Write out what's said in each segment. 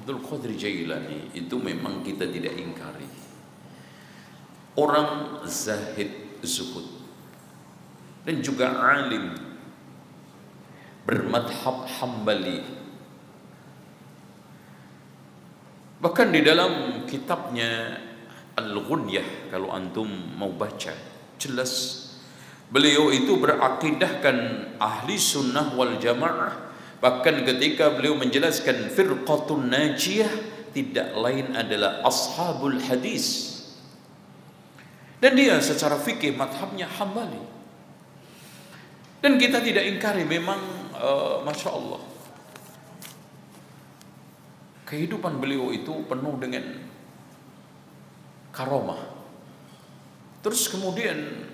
Abdul Qadir Jailani itu memang kita tidak ingkari. Orang zahid, zuhud, dan juga alim, bermadhab Hambali. Bahkan di dalam kitabnya Al-Ghunyah, kalau antum mau baca, jelas beliau itu berakidahkan ahli sunnah wal jamaah. Bahkan ketika beliau menjelaskan firqatun najiyah, tidak lain adalah ashabul hadis. Dan dia secara fikih madhabnya Hambali. Dan kita tidak ingkari, memang Masya Allah, kehidupan beliau itu penuh dengan karomah. Terus kemudian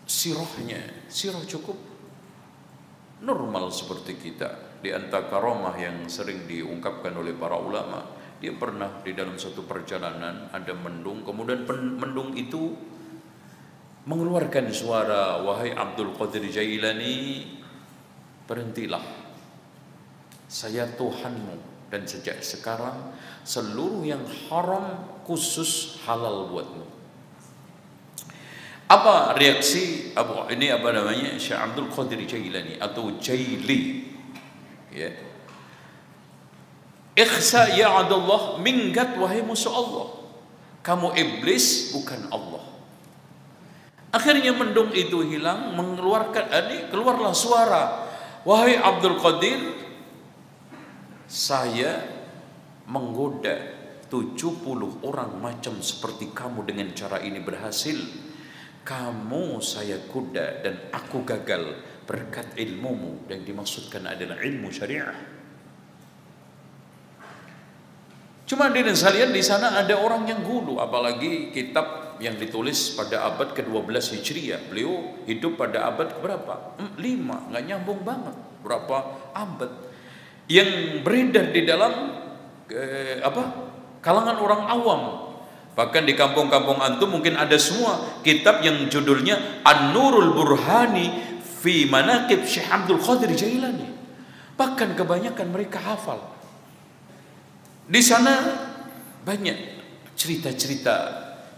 sirah cukup normal seperti kita. Di antara karomah yang sering diungkapkan oleh para ulama, dia pernah di dalam satu perjalanan ada mendung, kemudian mendung itu mengeluarkan suara, "Wahai Abdul Qadir Jailani, berhentilah, saya Tuhanmu, dan sejak sekarang seluruh yang haram khusus halal buatmu." Apa reaksi Syekh Abdul Qadir Jailani atau Jaili? Ya. Ikhsa ya Abdullah, minggat wahai musuh Allah. Kamu iblis bukan Allah. Akhirnya mendung itu hilang, keluarlah suara, "Wahai Abdul Qadir, saya menggoda 70 orang macam seperti kamu dengan cara ini berhasil. Kamu saya goda dan aku gagal berkat ilmumu." Dan dimaksudkan adalah ilmu syariah. Cuma dengan sekalian di sana ada orang yang gulu, apalagi kitab yang ditulis pada abad ke-12 Hijriah. Beliau hidup pada abad berapa? 5, nggak nyambung banget. Berapa abad yang beredar di dalam kalangan orang awam. Bahkan di kampung-kampung antum mungkin ada semua kitab yang judulnya An-Nurul Burhani fi Manaqib Syekh Abdul Qadir Jailani. Bahkan kebanyakan mereka hafal. Di sana banyak cerita-cerita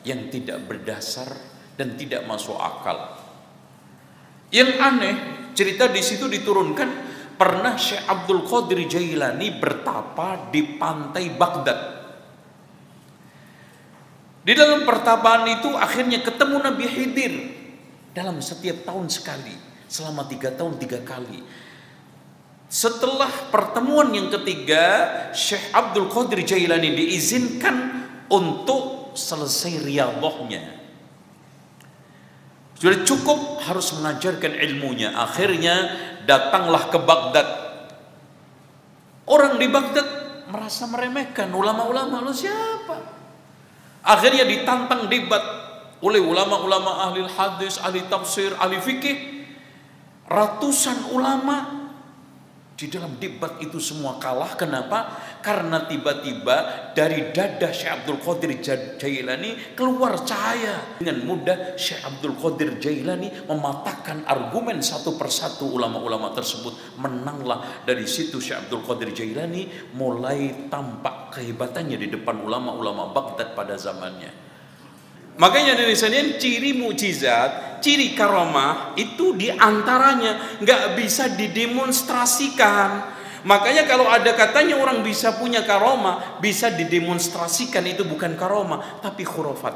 yang tidak berdasar dan tidak masuk akal. Yang aneh, cerita di situ diturunkan pernah Syekh Abdul Qadir Jailani bertapa di pantai Baghdad. Di dalam pertapaan itu akhirnya ketemu Nabi Khidir dalam setiap tahun sekali, selama 3 tahun 3 kali. Setelah pertemuan yang ketiga, Syekh Abdul Qadir Jailani diizinkan untuk selesai riyadhahnya. Sudah cukup harus mengajarkan ilmunya. Akhirnya datanglah ke Baghdad. Orang di Baghdad merasa meremehkan ulama-ulama, lu siapa? Akhirnya ditantang debat oleh ulama-ulama ahli hadis, ahli tafsir, ahli fikih. Ratusan ulama di dalam debat itu semua kalah. Kenapa? Karena tiba-tiba dari dada Syekh Abdul Qadir Jailani keluar cahaya. Dengan mudah Syekh Abdul Qadir Jailani mematahkan argumen satu persatu ulama-ulama tersebut. Menanglah. Dari situ Syekh Abdul Qadir Jailani mulai tampak kehebatannya di depan ulama-ulama Baghdad pada zamannya. Makanya dari sana ciri mukjizat, ciri karamah itu diantaranya nggak bisa didemonstrasikan. Makanya kalau ada katanya orang bisa punya karamah, bisa didemonstrasikan, itu bukan karamah tapi khurafat.